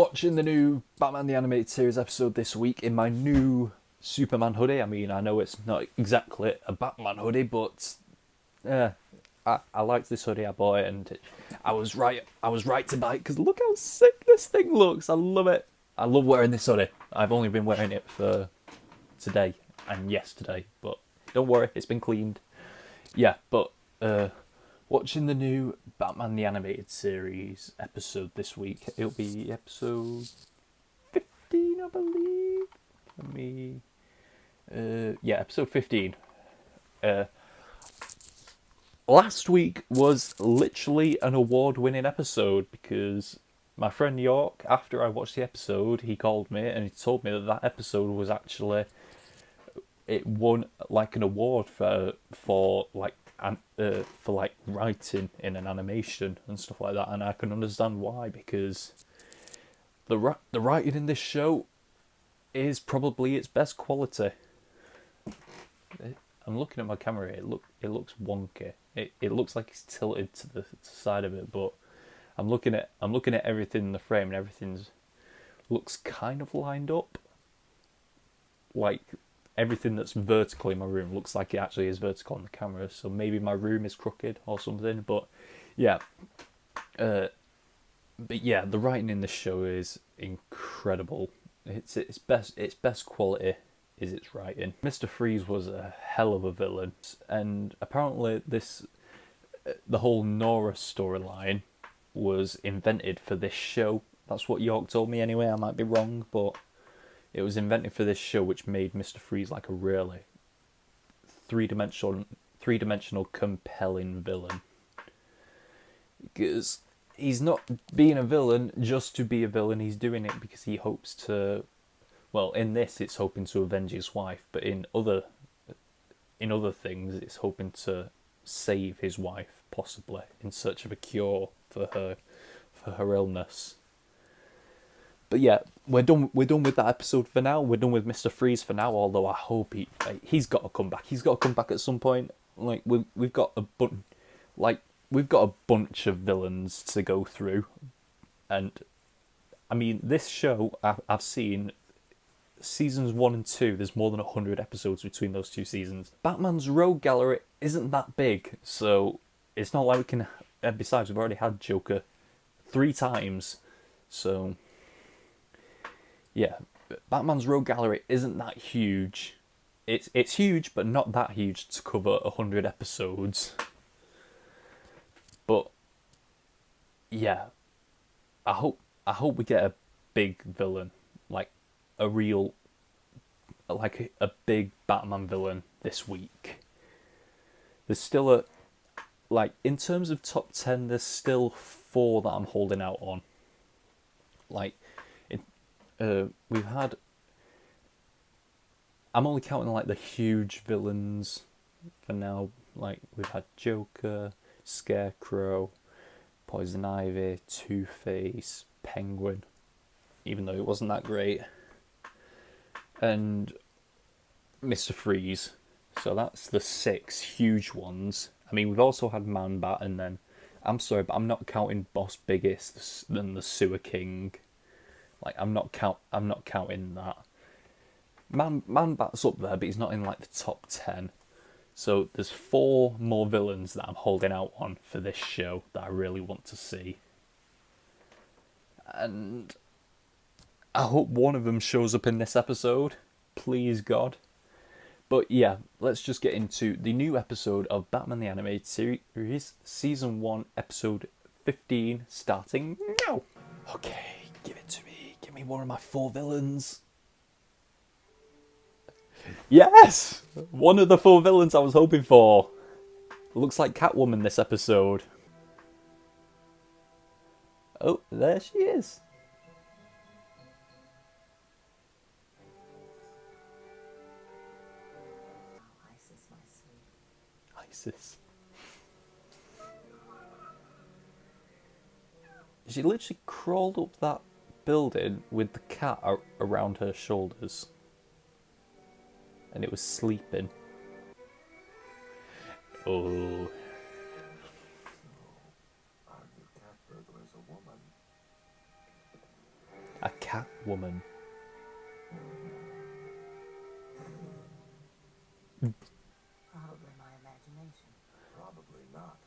watching the new Batman the Animated Series episode this week in my new Superman hoodie. I mean, I know it's not exactly a Batman hoodie, but I liked this hoodie. I bought it, and I was right. I was right to buy it because look how sick this thing looks. I love it. I love wearing this hoodie. I've only been wearing it for today and yesterday, but don't worry, it's been cleaned. Yeah, but watching the new Batman the Animated Series episode this week. It'll be episode 15, I believe. Let me... episode 15. Last week was literally an award-winning episode because my friend York, after I watched the episode, he called me and he told me that episode was actually... It won like an award for writing in an animation and stuff like that, and I can understand why, because the writing in this show is probably its best quality. I'm looking at my camera. It looks wonky. It looks like it's tilted to the side of it, but I'm looking at everything in the frame and everything's looks kind of lined up. Like everything that's vertical in my room looks like it actually is vertical on the camera, so maybe my room is crooked or something. But yeah, the writing in this show is incredible. It's best quality is its writing. Mr. Freeze was a hell of a villain, and apparently the whole Nora storyline was invented for this show. That's what York told me anyway. I might be wrong, but it was invented for this show, which made Mr. Freeze like a really three-dimensional compelling villain. Because he's not being a villain just to be a villain. He's doing it because he hopes to... Well, in this, it's hoping to avenge his wife, but in other things, it's hoping to save his wife, possibly, in search of a cure for her illness. But yeah, we're done with that episode for now. We're done with Mr. Freeze for now, although I hope he's got to come back. He's got to come back at some point. Like we've got a bunch of villains to go through. And I mean, this show I've seen seasons 1 and 2, there's more than 100 episodes between those two seasons. Batman's rogue gallery isn't that big, so it's not like we can... besides, we've already had Joker 3 times, so... Yeah, Batman's rogue gallery isn't that huge. It's huge, but not that huge to cover 100 episodes. But, yeah, I hope we get a big villain, like a big Batman villain this week. There's still in terms of top 10, there's still 4 that I'm holding out on. We've had... I'm only counting the huge villains for now. Like, we've had Joker, Scarecrow, Poison Ivy, Two-Face, Penguin, even though it wasn't that great, and Mr. Freeze. So that's the 6 huge ones. I mean, we've also had Man-Bat, and then... I'm sorry, but I'm not counting Boss Biggest than the Sewer King. I'm not counting that. Man-Bat's up there, but he's not in the top 10. So there's 4 more villains that I'm holding out on for this show that I really want to see. And I hope one of them shows up in this episode. Please, God. But yeah, let's just get into the new episode of Batman the Animated Series, Season 1, Episode 15, starting now. Okay, give it to me. Give me one of my 4 villains. Yes! One of the 4 villains I was hoping for. Looks like Catwoman this episode. Oh, there she is. Isis. She literally crawled up that building with the cat around her shoulders. And it was sleeping. Oh. Catwoman. Probably my imagination. Probably not.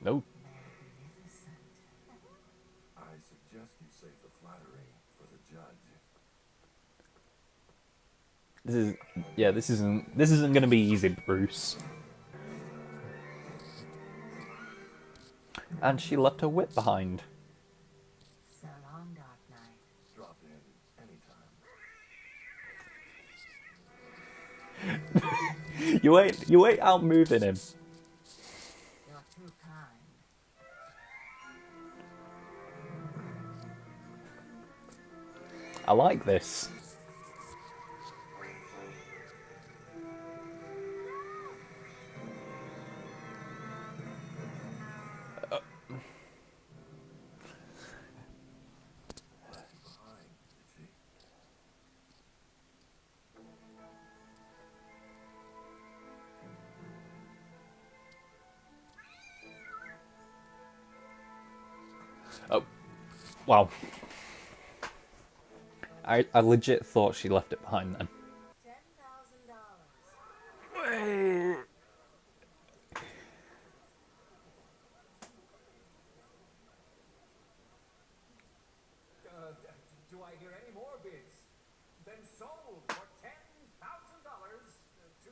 No. Magnificent. I suggest you save the flattery for the judge. This isn't gonna be easy, Bruce. And she left her whip behind. So long, Dark Knight. Drop in anytime. You ain't out moving him. You're too kind. I like this. Left you behind, did she? Oh, wow. I legit thought she left it behind then. $10,000. Do I hear any more bids? Then sold for $10,000 to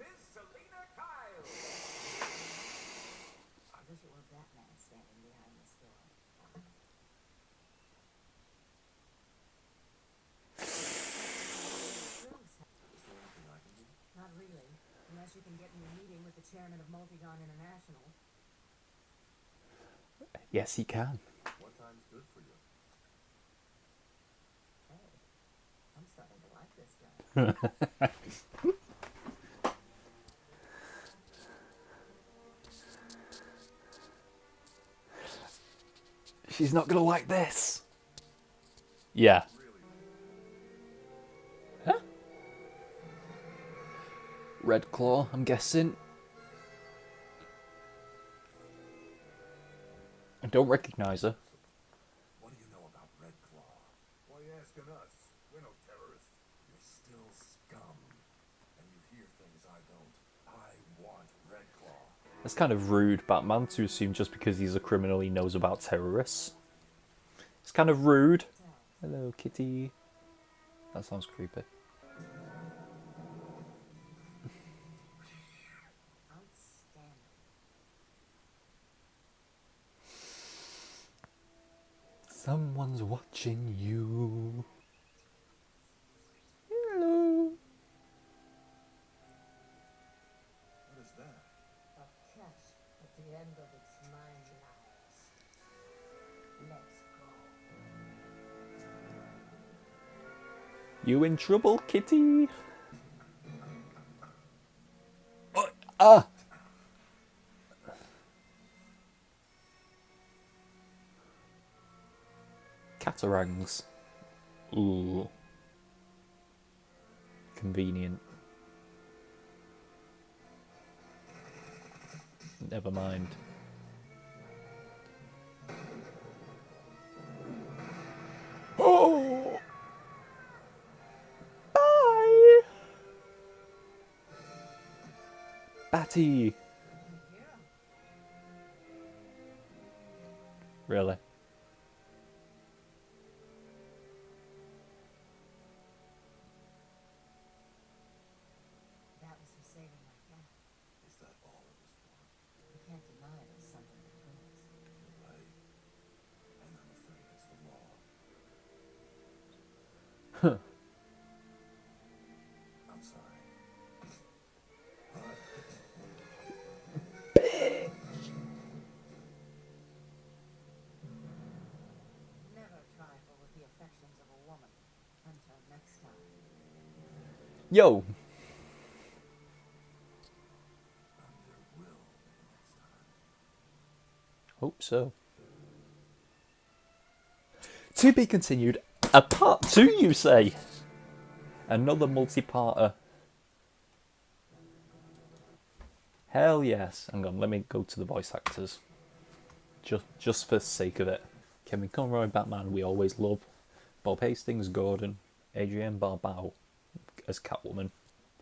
Miss Selena Kyle. I wish it were Batman standing behind this door. Is there anything I can do? Not really, unless you can get me a meeting with the chairman of Multigon International. Yes, he can. What time's good for you? Hey, I'm starting to like this guy. She's not gonna like this. Yeah. Really? Huh? Red Claw, I'm guessing. I don't recognise her. What do you know about Red Claw? Why are you asking us? We're no terrorists. You're still scum. And you hear things I don't. I want Red Claw. That's kind of rude, Batman, to assume just because he's a criminal he knows about terrorists. It's kind of rude. Hello, kitty. That sounds creepy. Outstanding. Someone's watching you. Hello. What is that? A catch at the end of its 9 lives. Let's go. You in trouble, kitty? Oh, ah! Catarangs. Ooh. Convenient. Never mind. Oh! Bye! Batty! Really? That was for saving my cat. Is that all it was for? You can't deny there's something between us. You're right. And I'm afraid it's the law. I'm sorry. Never trifle with the affections of a woman. Until next time. Yo! And there will be next time. Hope so. To be continued. A part 2, you say? Another multi-parter. Hell yes. Hang on, let me go to the voice actors. Just for the sake of it. Kevin Conroy, Batman, we always love. Bob Hastings, Gordon. Adrienne Barbeau as Catwoman.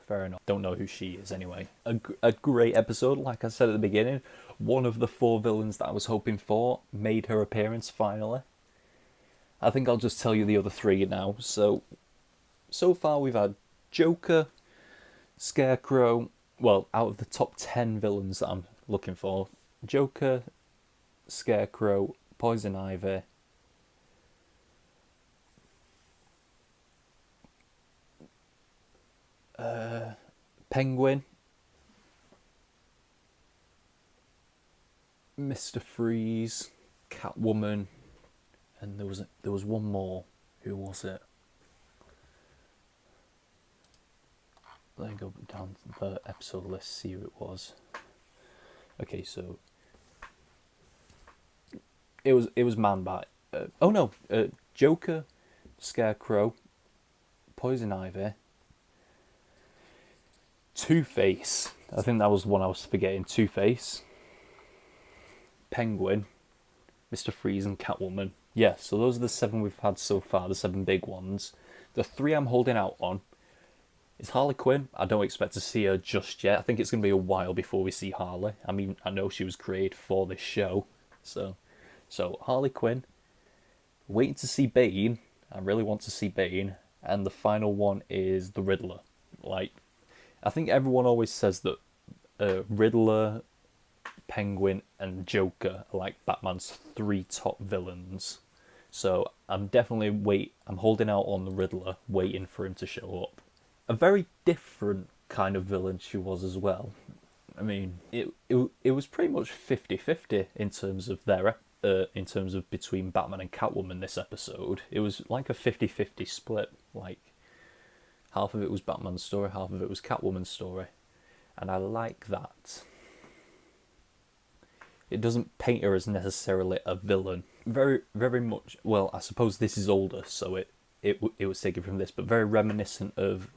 Fair enough. Don't know who she is anyway. A great episode, like I said at the beginning. One of the 4 villains that I was hoping for made her appearance finally. I think I'll just tell you the other 3 now. So far we've had Joker, Scarecrow. Well, out of the top 10 villains that I'm looking for, Joker, Scarecrow, Poison Ivy, Penguin, Mr. Freeze, Catwoman, and there was one more. Who was it? Let me go down the episode list, see who it was. Okay, so it was Man-Bat. Joker, Scarecrow, Poison Ivy, Two-Face. I think that was one I was forgetting. Two-Face, Penguin, Mr. Freeze, and Catwoman. Yeah, so those are the 7 we've had so far, the 7 big ones. The 3 I'm holding out on is Harley Quinn. I don't expect to see her just yet. I think it's going to be a while before we see Harley. I mean, I know she was created for this show. So Harley Quinn. Waiting to see Bane. I really want to see Bane. And the final one is the Riddler. Like, I think everyone always says that Riddler, Penguin, and Joker are like Batman's 3 top villains. So I'm holding out on the Riddler, waiting for him to show up. A very different kind of villain she was as well. I mean, it was pretty much 50-50 in terms of between Batman and Catwoman this episode. It was like a 50-50 split. Like, half of it was Batman's story, half of it was Catwoman's story. And I like that. It doesn't paint her as necessarily a villain. Very, very much, well, I suppose this is older, so it was taken from this, but very reminiscent of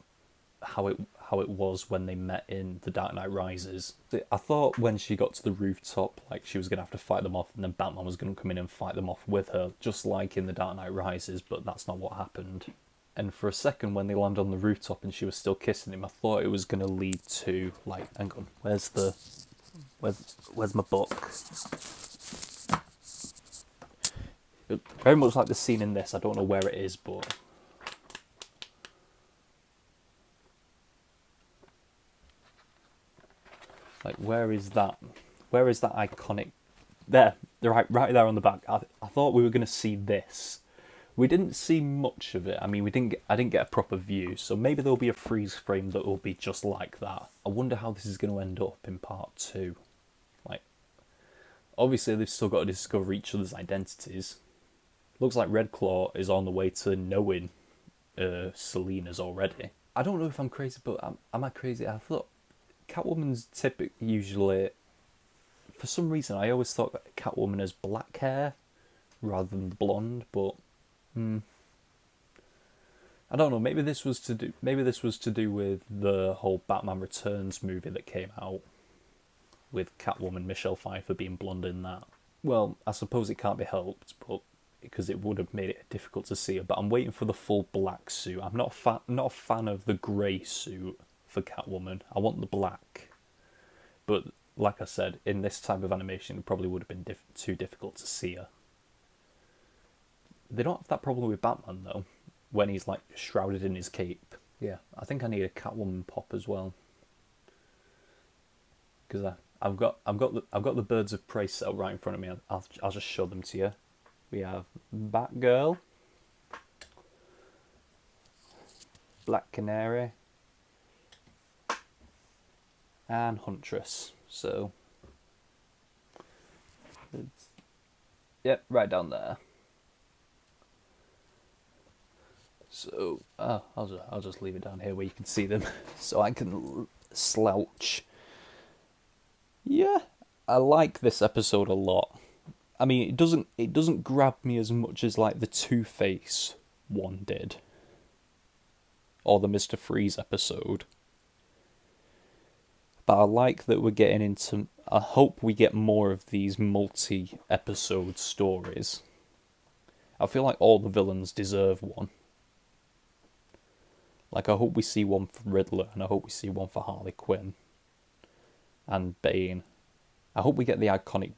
how it was when they met in The Dark Knight Rises. I thought when she got to the rooftop, like, she was going to have to fight them off, and then Batman was going to come in and fight them off with her, just like in The Dark Knight Rises, but that's not what happened. And for a second, when they landed on the rooftop and she was still kissing him, I thought it was going to lead to, like, hang on, where's my book? Very much like the scene in this. I don't know where it is, but like, where is that iconic? There, right there on the back. I thought we were going to see this. We didn't see much of it. I mean, I didn't get a proper view, so maybe there'll be a freeze frame that will be just like that. I wonder how this is going to end up in part 2. Like, obviously they've still got to discover each other's identities. Looks like Red Claw is on the way to knowing Selina's already. I don't know if I'm crazy, but am I crazy? I thought Catwoman's usually, for some reason, I always thought that Catwoman has black hair rather than blonde, but I don't know. Maybe this was to do with the whole Batman Returns movie that came out with Catwoman, Michelle Pfeiffer being blonde in that. Well, I suppose it can't be helped, but because it would have made it difficult to see her. But I'm waiting for the full black suit. I'm not a fan of the grey suit for Catwoman. I want the black. But like I said, in this type of animation, it probably would have been too difficult to see her. They don't have that problem with Batman though, when he's like shrouded in his cape. Yeah, I think I need a Catwoman pop as well. Because I've got the Birds of Prey set up right in front of me. I'll just show them to you. We have Batgirl, Black Canary, and Huntress. So, yep, right down there. So, I'll just leave it down here where you can see them, so I can slouch. Yeah, I like this episode a lot. I mean, it doesn't grab me as much as like the Two-Face one did, or the Mr. Freeze episode. But I like that we're getting into... I hope we get more of these multi-episode stories. I feel like all the villains deserve one. Like, I hope we see one for Riddler, and I hope we see one for Harley Quinn. And Bane. I hope we get the iconic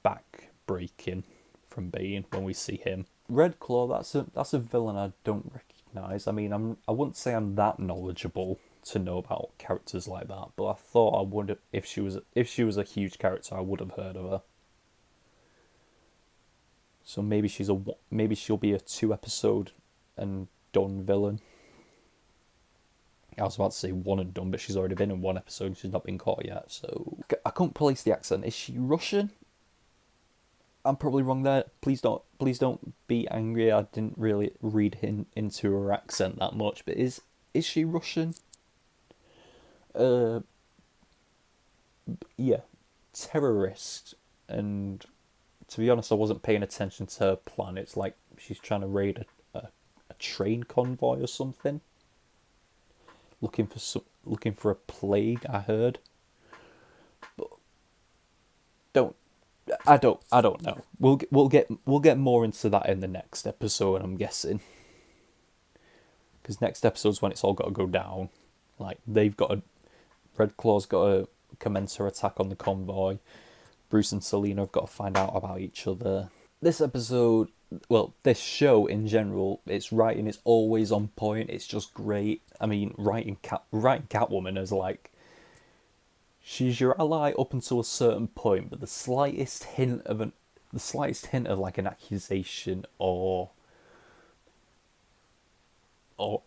back breaking from Bane when we see him. Red Claw, that's a villain I don't recognise. I mean, I wouldn't say I'm that knowledgeable to know about characters like that, but I thought I would have, if she was a huge character, I would have heard of her. So maybe she'll be a 2-episode and done villain. I was about to say one and done, but she's already been in 1 episode and she's not been caught yet, so... I can't place the accent. Is she Russian? I'm probably wrong there. Please don't be angry. I didn't really read into her accent that much, but is she Russian? Yeah. Terrorist. And to be honest, I wasn't paying attention to her plan. It's like she's trying to raid a train convoy or something. Looking for a plague, I heard. But I don't know. We'll get more into that in the next episode, I'm guessing. Because next episode's when it's all got to go down. Like, Red Claw's got to commence her attack on the convoy. Bruce and Selina have got to find out about each other. This episode, well, this show in general, its writing is always on point. It's just great. I mean, writing Catwoman is like, she's your ally up until a certain point, but the slightest hint of like an accusation or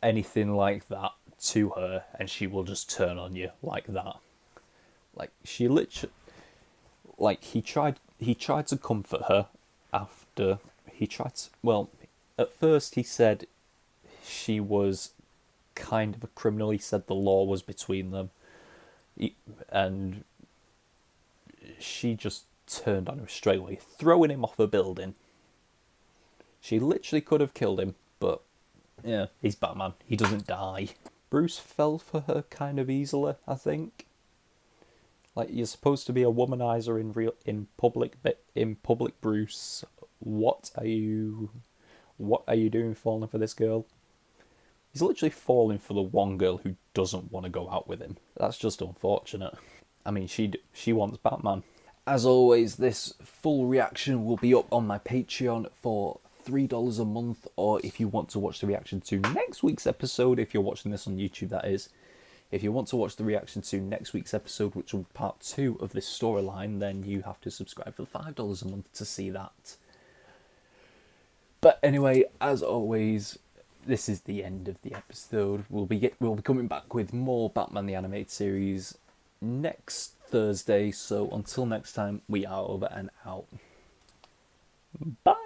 anything like that to her, and she will just turn on you like that. Like, she literally, like, he tried to comfort her after at first he said she was kind of a criminal. He said the law was between them. And she just turned on him straight away, throwing him off a building. She literally could have killed him, but yeah, he's Batman. He doesn't die. Bruce fell for her kind of easily, I think. Like, you're supposed to be a womanizer in public, but in public, Bruce, what are you doing falling for this girl? He's literally falling for the one girl who doesn't want to go out with him. That's just unfortunate. I mean, she wants Batman. As always, this full reaction will be up on my Patreon for $3 a month, or if you want to watch the reaction to next week's episode, if you're watching this on YouTube, that is. If you want to watch the reaction to next week's episode, which will be part 2 of this storyline, then you have to subscribe for $5 a month to see that. But anyway, as always, this is the end of the episode. We'll be coming back with more Batman the Animated Series next Thursday. So until next time, we are over and out. Bye!